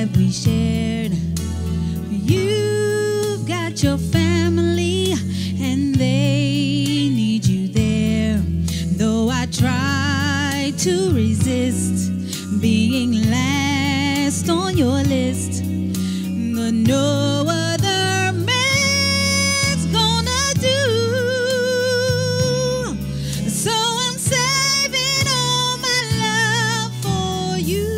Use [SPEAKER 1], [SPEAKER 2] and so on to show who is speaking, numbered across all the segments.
[SPEAKER 1] that we shared. You've got your family and they need you there. Though I try to resist being last on your list, but no other man's gonna do. So I'm saving all my love for you.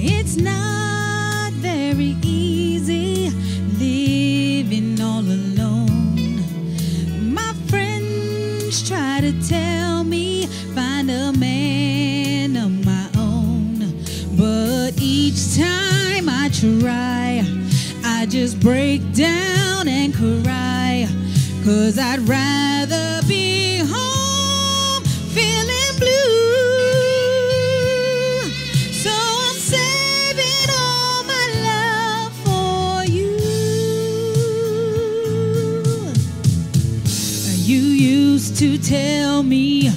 [SPEAKER 1] It's not very easy living all alone. My friends try to tell me find a man of my own, but each time I try, I just break down and cry, 'cause I'd rather be home feeling blue. So I'm saving all my love for you. You used to tell me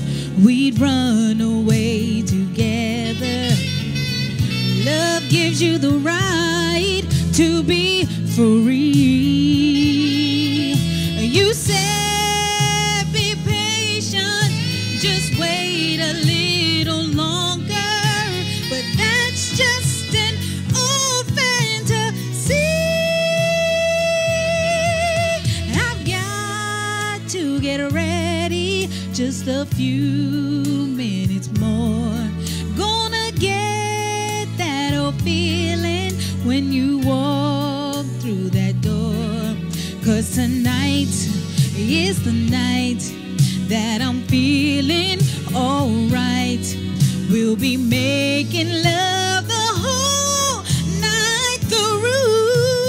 [SPEAKER 1] we'd run away together. Love gives you the right to be free. You said be patient, just wait a little longer, but that's just an old fantasy. I've got to get ready, just a few minutes more. Gonna get that old feeling when you walk through that door. 'Cause tonight is the night that I'm feeling alright. We'll be making love the whole night through.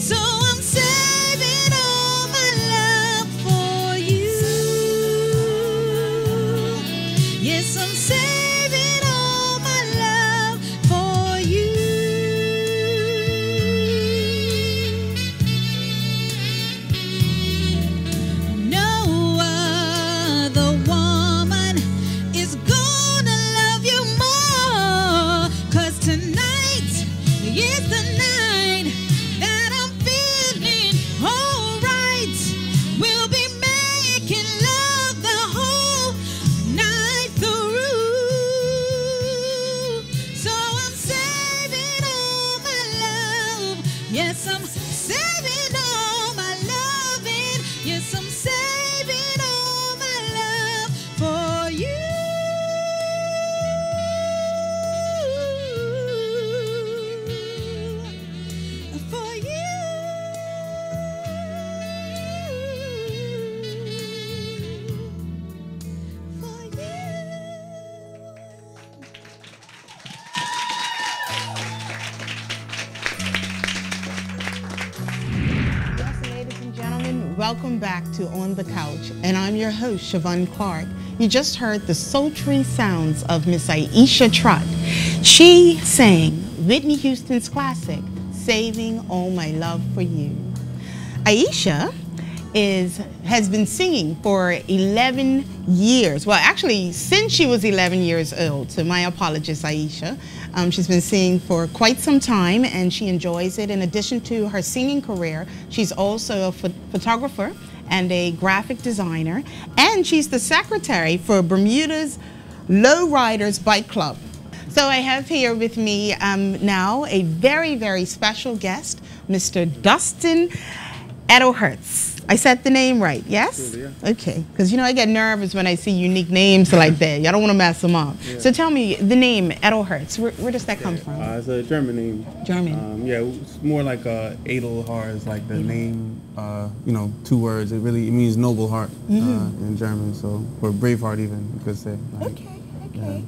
[SPEAKER 1] So I'm saving all my love for you. Yes, I'm saving all my love for you. No other woman is gonna love you more, 'cause tonight is the night that I'm feeling alright. We'll be making love the whole night through. So I'm saving all my love. Yes, I'm saving all my loving. Yes, I'm saving all my love for you. For you. For you.
[SPEAKER 2] Yes, ladies and gentlemen, welcome back to On the Couch, and I'm your host, Siobhan Clarke. You just heard the sultry sounds of Miss Aisha Trott. She sang Whitney Houston's classic, Saving All My Love for You. Aisha has been singing for 11 years. Well, actually, since she was 11 years old. So my apologies, Aisha. She's been singing for quite some time, and she enjoys it. In addition to her singing career, she's also a photographer and a graphic designer, and she's the secretary for Bermuda's Lowriders Bike Club. So I have here with me now a very, very special guest, Mr. Dustin Edelhertz. I said the name right, yes?
[SPEAKER 3] Absolutely, yeah.
[SPEAKER 2] Okay, because you know I get nervous when I see unique names like that. Y'all don't want to mess them up.
[SPEAKER 3] Yeah.
[SPEAKER 2] So tell me, the name Edelhertz, where does that come from?
[SPEAKER 3] It's a German name.
[SPEAKER 2] German.
[SPEAKER 3] Yeah, it's more like Edelhertz, like the name, you know, 2 words. It means noble heart in German, so, or brave heart even, you could say. Like,
[SPEAKER 2] Okay.
[SPEAKER 3] yeah.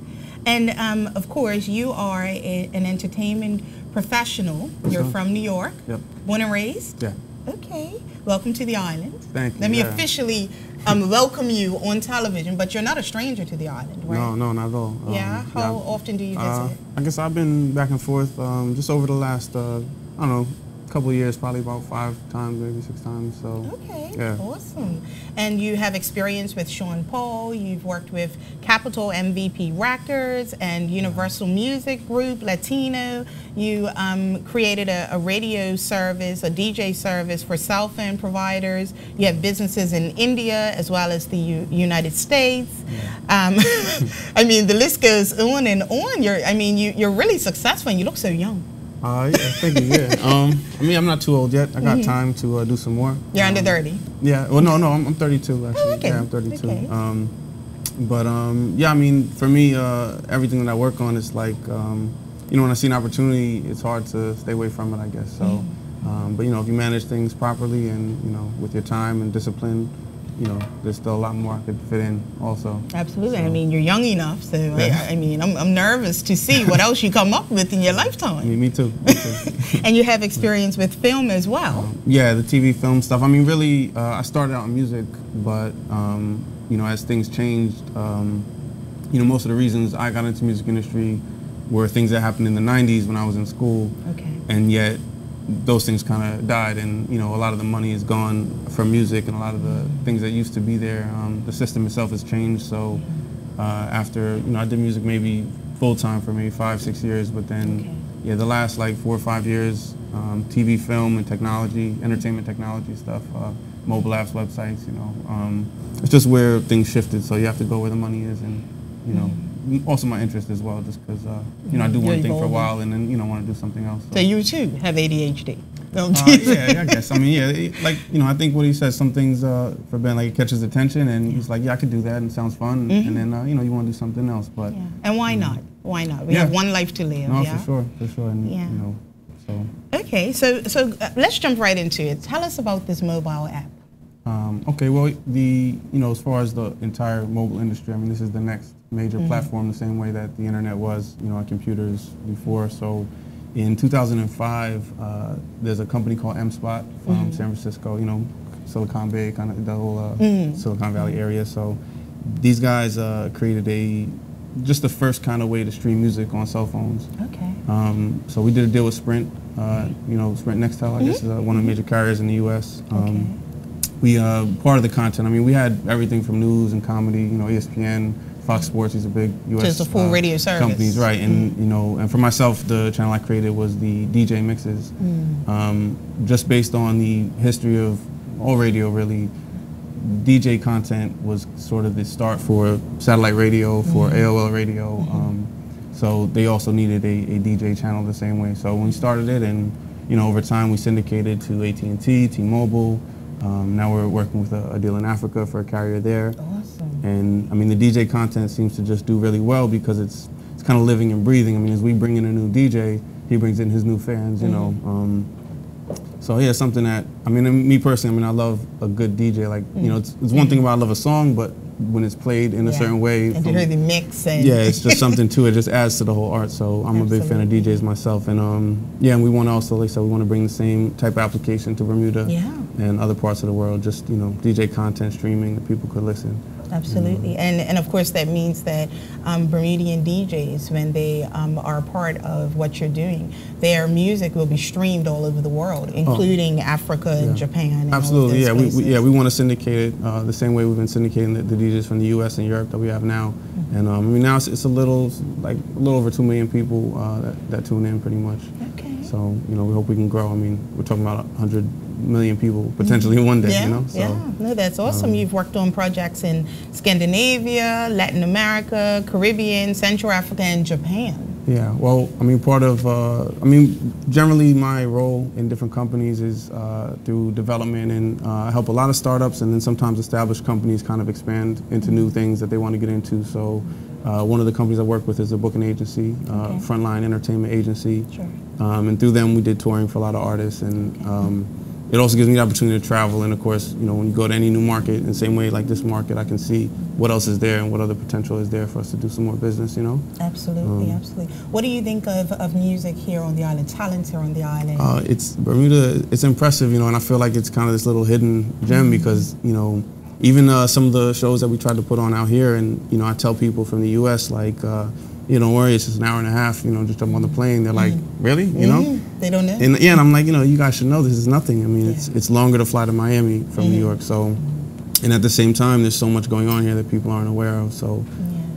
[SPEAKER 2] And of course, you are an entertainment professional. You're
[SPEAKER 3] sure.
[SPEAKER 2] from New York,
[SPEAKER 3] Yep.
[SPEAKER 2] born and raised?
[SPEAKER 3] Yeah.
[SPEAKER 2] Okay. Welcome to the island.
[SPEAKER 3] Thank you.
[SPEAKER 2] Let me
[SPEAKER 3] yeah.
[SPEAKER 2] officially welcome you on television, but you're not a stranger to the island, right?
[SPEAKER 3] No, not at all.
[SPEAKER 2] Yeah? How often do you visit?
[SPEAKER 3] I guess I've been back and forth just over the last, I don't know, couple of years, probably about 5 times, maybe 6 times. So
[SPEAKER 2] Okay,
[SPEAKER 3] yeah.
[SPEAKER 2] awesome. And you have experience with Sean Paul. You've worked with Capitol MVP Records and Universal Music Group, Latino. You created a radio service, a DJ service for cell phone providers. You have businesses in India as well as the United States.
[SPEAKER 3] Yeah.
[SPEAKER 2] I mean, the list goes on and on. You're really successful, and you look so young.
[SPEAKER 3] Yeah, thank you. Yeah. I mean, I'm not too old yet. I got time to do some more.
[SPEAKER 2] You're under 30.
[SPEAKER 3] Yeah. Well, no, I'm 32 actually.
[SPEAKER 2] Oh, okay.
[SPEAKER 3] Yeah, I'm 32.
[SPEAKER 2] Okay.
[SPEAKER 3] Yeah, I mean, for me, everything that I work on is like, you know, when I see an opportunity, it's hard to stay away from it, I guess. So, but you know, if you manage things properly and you know, with your time and discipline, you know, there's still a lot more I could fit in also.
[SPEAKER 2] Absolutely.
[SPEAKER 3] So,
[SPEAKER 2] I mean, you're young enough, so I mean, I'm nervous to see what else you come up with in your lifetime.
[SPEAKER 3] Me too. Me too.
[SPEAKER 2] And you have experience with film as well.
[SPEAKER 3] Yeah, the TV film stuff. I mean, really, I started out in music, but you know, as things changed, you know, most of the reasons I got into the music industry were things that happened in the 90s when I was in school.
[SPEAKER 2] Okay.
[SPEAKER 3] And yet, those things kind of died, and you know, a lot of the money is gone from music, and a lot of the things that used to be there, the system itself has changed. So after, you know, I did music maybe full time for maybe 5-6 years, but then yeah, the last like 4 or 5 years, TV, film, and technology, entertainment technology stuff, mobile apps, websites, you know, it's just where things shifted. So you have to go where the money is, and you know. Also my interest as well, just because you know, I do one thing for a while and then, you know, want to do something else.
[SPEAKER 2] So you too have ADHD?
[SPEAKER 3] Yeah, I guess. I mean, yeah, like, you know, I think what he says, some things for Ben, like, it catches attention, and he's like, yeah, I could do that, and it sounds fun, and then, you know, you want to do something else, but...
[SPEAKER 2] Yeah. And why not? Why not? We have one life to live,
[SPEAKER 3] no,
[SPEAKER 2] yeah?
[SPEAKER 3] for sure, and,
[SPEAKER 2] Yeah.
[SPEAKER 3] you know, so...
[SPEAKER 2] Okay, so let's jump right into it. Tell us about this mobile app.
[SPEAKER 3] Okay, well, you know, as far as the entire mobile industry, I mean, this is the next major platform, the same way that the internet was, you know, our computers before. So in 2005, there's a company called M-Spot from San Francisco, you know, Silicon Bay, kind of the whole Silicon Valley area. So these guys created just the first kind of way to stream music on cell phones.
[SPEAKER 2] Okay.
[SPEAKER 3] So we did a deal with Sprint, you know, Sprint Nextel, I guess, is one of the major carriers in the U.S. We, part of the content, I mean, we had everything from news and comedy, you know, ESPN, Fox Sports, these are big U.S.
[SPEAKER 2] So it's a full radio service.
[SPEAKER 3] Companies, right, and, you know, and for myself, the channel I created was the DJ mixes, just based on the history of all radio, really. DJ content was sort of the start for satellite radio, for AOL radio, so they also needed a DJ channel the same way. So when we started it, and, you know, over time we syndicated to AT&T, T-Mobile. Now we're working with a deal in Africa for a carrier there.
[SPEAKER 2] Awesome.
[SPEAKER 3] And I mean, the DJ content seems to just do really well because it's kind of living and breathing. I mean, as we bring in a new DJ, he brings in his new fans, you know. So yeah, something that, I mean, me personally, I mean, I love a good DJ. Like, you know, it's one thing about I love a song, but when it's played in a certain way.
[SPEAKER 2] And to hear the mix. And
[SPEAKER 3] yeah, it's just something to it. It just adds to the whole art. So I'm a big fan of DJs myself. And yeah, and we want to also, like I said, we want to bring the same type of application to Bermuda and other parts of the world. Just, you know, DJ content streaming that people could listen.
[SPEAKER 2] Absolutely, and of course that means that Bermudian DJs, when they are part of what you're doing, their music will be streamed all over the world, including Africa and Japan. And
[SPEAKER 3] absolutely,
[SPEAKER 2] all of those
[SPEAKER 3] we want to syndicate it the same way we've been syndicating the DJs from the U.S. and Europe that we have now. And I mean, now it's a little over 2 million people that tune in pretty much.
[SPEAKER 2] Okay.
[SPEAKER 3] So, you know, we hope we can grow. I mean, we're talking about 100 million people potentially in one day, you know? So,
[SPEAKER 2] no, that's awesome. You've worked on projects in Scandinavia, Latin America, Caribbean, Central Africa, and Japan.
[SPEAKER 3] Yeah, well, I mean, part of, I mean, generally my role in different companies is through development, and I help a lot of startups, and then sometimes established companies kind of expand into new things that they want to get into. So one of the companies I work with is a booking agency, Frontline Entertainment Agency. Sure. And through them we did touring for a lot of artists, and it also gives me the opportunity to travel, and of course, you know, when you go to any new market, in the same way like this market, I can see what else is there and what other potential is there for us to do some more business, you know?
[SPEAKER 2] Absolutely, absolutely. What do you think of music here on the island, talent here on the island?
[SPEAKER 3] It's Bermuda, it's impressive, you know, and I feel like it's kind of this little hidden gem because, you know, even some of the shows that we tried to put on out here, and, you know, I tell people from the U.S., like, you don't worry, it's just an hour and a half, you know, just jump on the plane. They're like, really? You know?
[SPEAKER 2] They don't know.
[SPEAKER 3] And yeah, and I'm like, you know, you guys should know this is nothing. I mean, it's longer to fly to Miami from New York. So, and at the same time, there's so much going on here that people aren't aware of. So,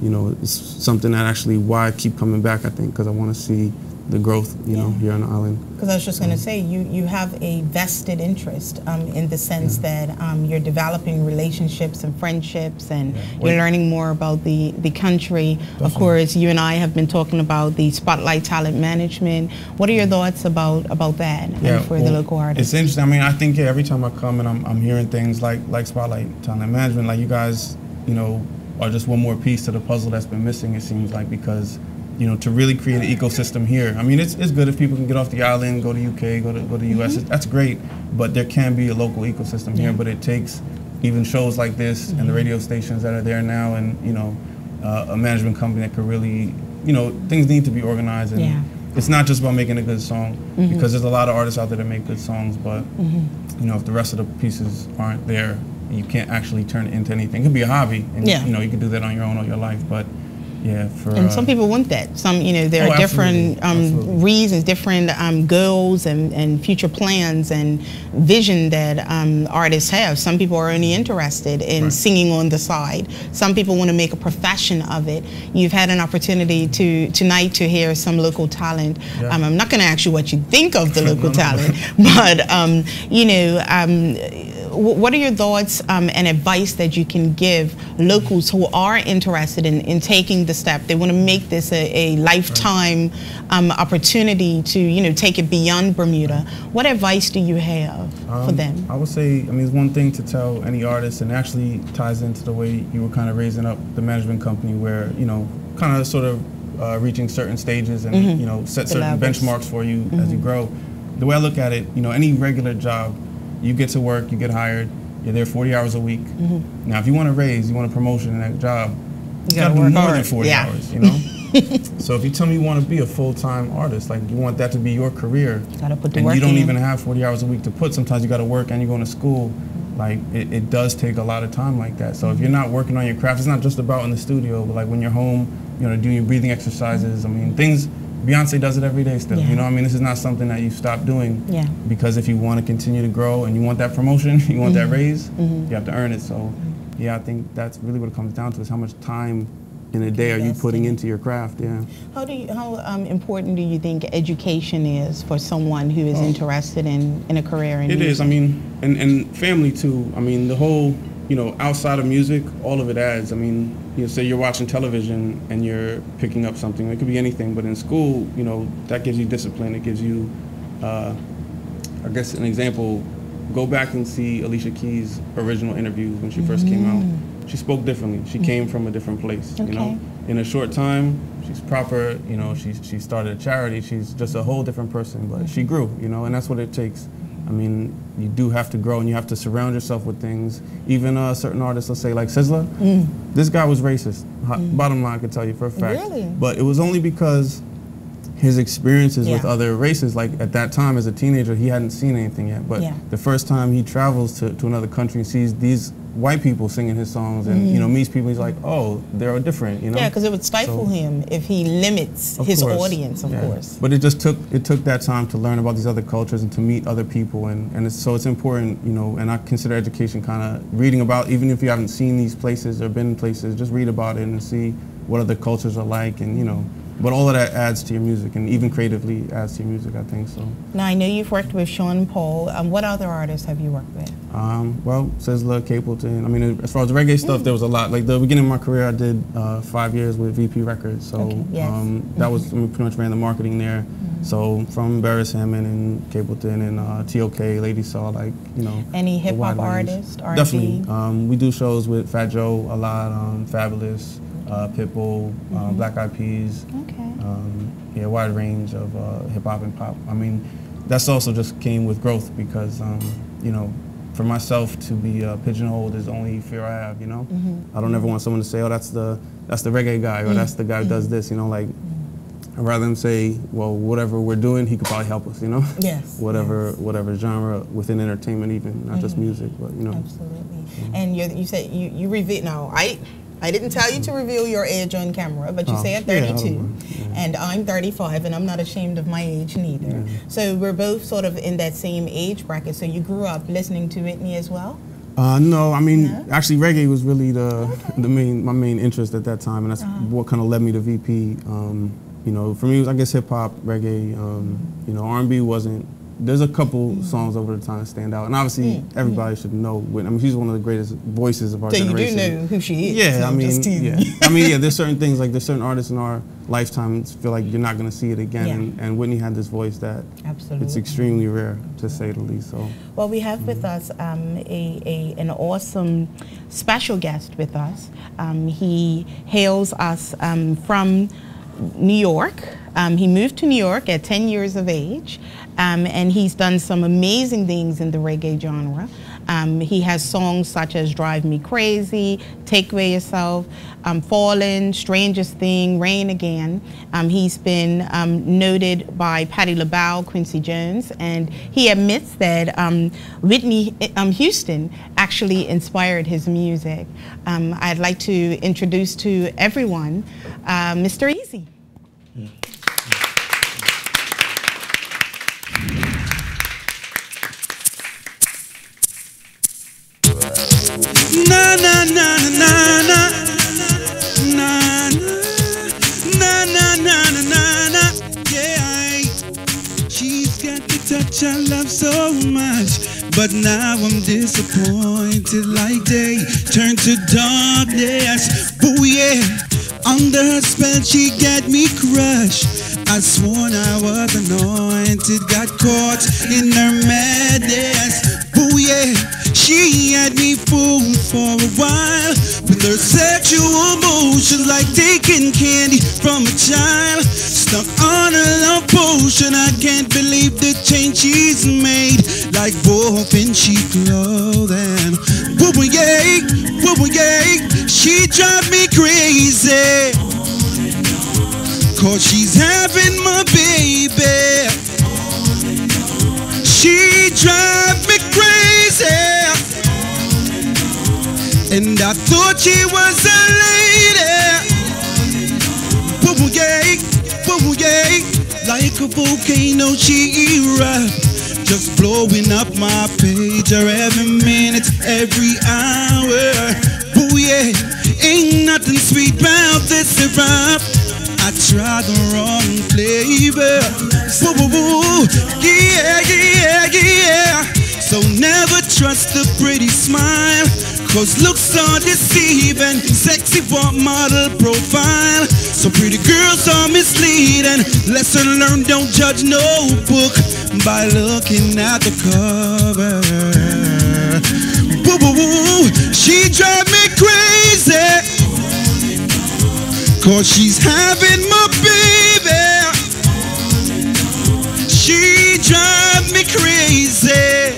[SPEAKER 3] you know, it's something that actually why I keep coming back, I think, because I want to see the growth, you know, here on the island.
[SPEAKER 2] Because I was just going to say, you have a vested interest in the sense that you're developing relationships and friendships, and you're learning more about the country. Definitely. Of course, you and I have been talking about the Spotlight Talent Management. What are your thoughts about that for the local artists?
[SPEAKER 3] It's interesting. I mean, I think every time I come and I'm hearing things like Spotlight Talent Management, like you guys, you know, are just one more piece to the puzzle that's been missing, it seems like, because you know, to really create an ecosystem here. I mean, it's good if people can get off the island, go to UK, go to US. That's great, but there can be a local ecosystem here. But it takes even shows like this and the radio stations that are there now, and you know, a management company that could really, you know, things need to be organized. And it's not just about making a good song, because there's a lot of artists out there that make good songs, but you know, if the rest of the pieces aren't there, you can't actually turn it into anything. It could be a hobby, and you know, you can do that on your own all your life, but. Yeah,
[SPEAKER 2] and some people want that. Some, you know, there are different reasons, different goals and future plans and vision that artists have. Some people are only interested in singing on the side. Some people want to make a profession of it. You've had an opportunity tonight to hear some local talent. I'm not going to ask you what you think of the local talent, but you know. What are your thoughts and advice that you can give locals who are interested in taking the step? They want to make this a lifetime opportunity to, you know, take it beyond Bermuda. What advice do you have for them?
[SPEAKER 3] I would say, I mean, it's one thing to tell any artist, and actually ties into the way you were kind of raising up the management company, where, you know, kind of sort of reaching certain stages and, you know, set certain benchmarks for you as you grow. The way I look at it, you know, any regular job, you get to work, you get hired, you're there 40 hours a week. Now, if you want a raise, you want a promotion in that job, you gotta do more than 40 hours, you know? So if you tell me you want to be a full-time artist, like you want that to be your career,
[SPEAKER 2] you gotta put the
[SPEAKER 3] and
[SPEAKER 2] work
[SPEAKER 3] you don't
[SPEAKER 2] in.
[SPEAKER 3] even have 40 hours a week to put, sometimes you gotta work and you're going to school, like it does take a lot of time like that. So if you're not working on your craft, it's not just about in the studio, but like when you're home, you know, doing your breathing exercises, I mean, things, Beyonce does it every day still, you know what I mean? This is not something that you stop doing, because if you want to continue to grow and you want that promotion, you want that raise, you have to earn it. So yeah, I think that's really what it comes down to, is how much time in a day are you putting into your craft,
[SPEAKER 2] How important do you think education is for someone who is interested in a career in music?
[SPEAKER 3] It is, I mean, and family too. I mean, the whole, you know, outside of music, all of it adds. I mean, you know, say you're watching television and you're picking up something. It could be anything, but in school, you know, that gives you discipline. It gives you, I guess, an example. Go back and see Alicia Keys' original interviews when she first came out. She spoke differently. She came from a different place. You know, in a short time, she's proper. You know, she started a charity. She's just a whole different person. But she grew. You know, and that's what it takes. I mean, you do have to grow, and you have to surround yourself with things. Even certain artists, let's say like Sizzla, this guy was racist. Bottom line, I could tell you for a fact.
[SPEAKER 2] Really?
[SPEAKER 3] But it was only because his experiences with other races, like at that time as a teenager, he hadn't seen anything yet. But the first time he travels to another country and sees these white people singing his songs, and you know, meets people, he's like, oh, they're different, you know?
[SPEAKER 2] Yeah, because it would stifle him if he limits his audience, of course.
[SPEAKER 3] But it just took that time to learn about these other cultures and to meet other people, and so it's important, you know, and I consider education kind of reading about, even if you haven't seen these places or been in places, just read about it and see what other cultures are like, and you know, but all of that adds to your music, and even creatively adds to your music, I think so.
[SPEAKER 2] Now, I know you've worked with Sean Paul. What other artists have you worked with?
[SPEAKER 3] Well, Sizzla, Capleton. I mean, as far as the reggae stuff, there was a lot. Like the beginning of my career, I did 5 years with VP Records, so that was, I mean, pretty much ran the marketing there. So from Barris Hammond and Capleton and TOK, Lady Saw, like, you know.
[SPEAKER 2] Any hip hop artists? R&B?
[SPEAKER 3] Definitely. We do shows with Fat Joe a lot, Fabulous, Pitbull, Black Eyed Peas. Yeah, wide range of hip hop and pop. I mean, that's also just came with growth, because you know, for myself to be pigeonholed is the only fear I have. You know, I don't ever want someone to say, "Oh, that's the reggae guy," or "That's the guy who does this." You know, like I'd rather them say, "Well, whatever we're doing, he could probably help us." You know, whatever genre within entertainment, even not just music, but you know.
[SPEAKER 2] Absolutely. And you said you reveal. Now, I didn't tell you to reveal your age on camera, but you say at 32, and I'm 35, and I'm not ashamed of my age neither. So we're both sort of in that same age bracket. So you grew up listening to Whitney as well?
[SPEAKER 3] No, I mean, actually reggae was really my main interest at that time, and that's what kind of led me to VP. You know, for me, it was, I guess, hip hop, reggae. You know, R&B wasn't. There's a couple songs over the time that stand out, and obviously everybody should know Whitney. I mean, she's one of the greatest voices of our generation.
[SPEAKER 2] So you do know who she is?
[SPEAKER 3] Yeah, I mean, I mean, yeah. There's certain things, like there's certain artists in our lifetime feel like you're not going to see it again, and Whitney had this voice that it's extremely rare, to say the least. So,
[SPEAKER 2] well, we have with us an awesome special guest with us. He hails us from New York. He moved to New York at 10 years of age, and he's done some amazing things in the reggae genre. He has songs such as Drive Me Crazy, Take Away Yourself, Fallen, Strangest Thing, Rain Again. He's been noted by Patti LaBelle, Quincy Jones, and he admits that Whitney Houston actually inspired his music. I'd like to introduce to everyone Mr. Easy.
[SPEAKER 4] Na na na na na na na na na na na. Yeah, she's got the touch I love so much, but now I'm disappointed. Like day turned to darkness. Oh yeah, under her spell she got me crushed. I sworn I was anointed, got caught in her madness. Oh yeah, she had me fooled for a while with her sexual motions, like taking candy from a child. Stuck on a love potion, I can't believe the change she's made, like wolf in sheep clothing. Woo yeah, she drive me crazy, 'cause she's having my baby. She drive me crazy, and I thought she was a lady. Woo yeah, like a volcano she erupts, just blowing up my pager every minute, every hour. Woo yeah, ain't nothing sweet about this syrup. I tried the wrong flavor. Woo, yeah. So never trust a pretty smile, 'cause looks are deceiving. Sexy model profile, so pretty girls are misleading. Lesson learned, don't judge no book by looking at the cover. Woo, she drive me crazy, 'cause she's having my baby. She drive me crazy,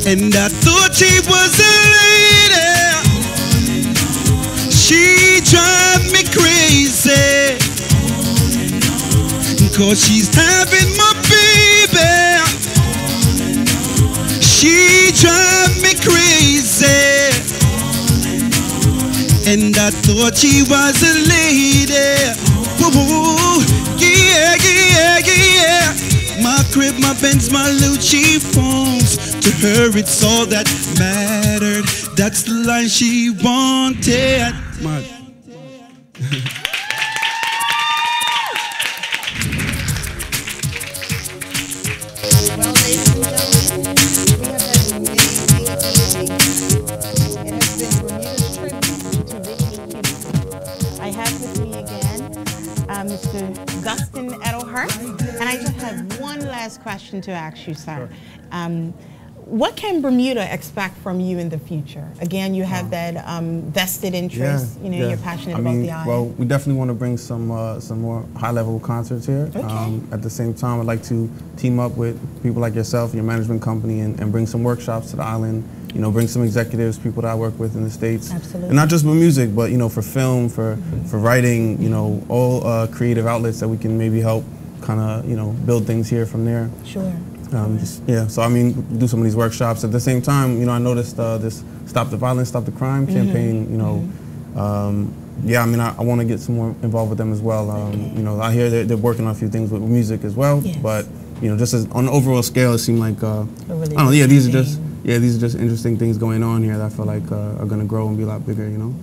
[SPEAKER 4] and I thought she was a lady. She drive me crazy, 'cause she's having my baby. She drive me crazy, and I thought she was a lady. Woo, yeah. My crib, my Benz, my Lucci phones. To her, it's all that mattered. That's the life she wanted.
[SPEAKER 2] Well, ladies and gentlemen, we have had an amazing evening. It has been Bermuda's tribute to Whitney Houston. I have with me again Mr. Dustin Edelhertz, and I just have one last question to ask you, sir. What can Bermuda expect from you in the future? Again, you have that vested interest. You're passionate about the island.
[SPEAKER 3] Well, we definitely want to bring some more high-level concerts here.
[SPEAKER 2] Okay.
[SPEAKER 3] At the same time, I'd like to team up with people like yourself, your management company, and bring some workshops to the island. Bring some executives, people that I work with in the States.
[SPEAKER 2] Absolutely.
[SPEAKER 3] And not just for music, but for film, for writing. All creative outlets that we can maybe help kind of build things here from there.
[SPEAKER 2] Sure.
[SPEAKER 3] So I mean, do some of these workshops. At the same time, you know, I noticed this Stop the Violence, Stop the Crime campaign. You know, yeah, I mean, I want to get some more involved with them as well. You know, I hear they're working on a few things with music as well.
[SPEAKER 2] Yes.
[SPEAKER 3] But you know, just as, on an overall scale, it seemed like
[SPEAKER 2] really
[SPEAKER 3] I don't know. Yeah, these are just interesting things going on here that I feel like are going to grow and be a lot bigger. You know.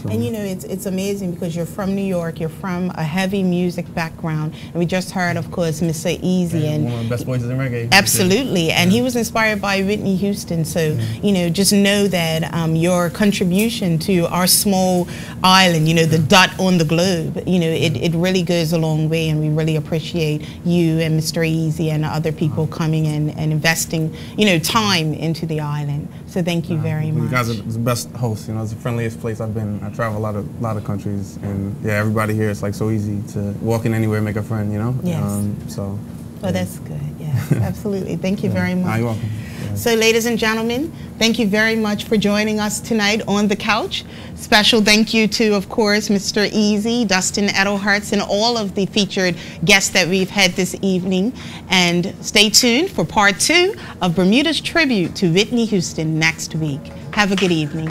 [SPEAKER 3] So.
[SPEAKER 2] And you know, it's amazing because you're from New York, you're from a heavy music background, and we just heard, of course, Mr. Easy, and
[SPEAKER 3] one of the best voices in reggae.
[SPEAKER 2] Absolutely, and he was inspired by Whitney Houston. So you know, just know that your contribution to our small island, you know, the dot on the globe, you know, it really goes a long way, and we really appreciate you and Mr. Easy and other people coming in and investing, you know, time into the island. So thank you very much.
[SPEAKER 3] You guys are the best hosts. You know, it's the friendliest place I've been. I travel a lot of countries, and yeah, everybody here, it's like so easy to walk in anywhere and make a friend. You know.
[SPEAKER 2] Yes.
[SPEAKER 3] So.
[SPEAKER 2] Well, that's good. Yes, absolutely. Thank you very much.
[SPEAKER 3] You're welcome. Yeah.
[SPEAKER 2] So, ladies and gentlemen, thank you very much for joining us tonight on The Couch. Special thank you to, of course, Mr. Easy, Dustin Edelhertz, and all of the featured guests that we've had this evening. And stay tuned for part 2 of Bermuda's tribute to Whitney Houston next week. Have a good evening.